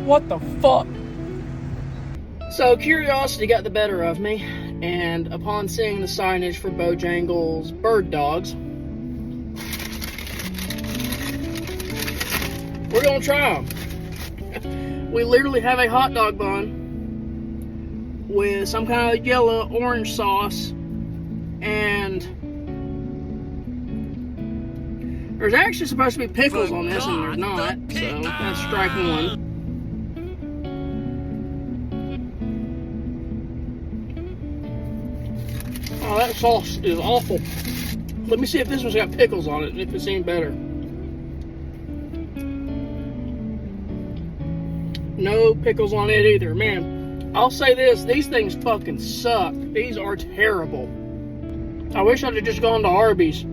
What the fuck? So curiosity got the better of me, and upon seeing the signage for Bojangles Bird Dogs, we're gonna try them. We literally have a hot dog bun with some kind of yellow orange sauce, and there's actually supposed to be pickles on this, and there's not, so that's strike one. Oh, that sauce is awful. Let me see if this one's got pickles on it, and if it's any better. No pickles on it either. Man, I'll say this, these things fucking suck. These are terrible. I wish I'd have just gone to Arby's.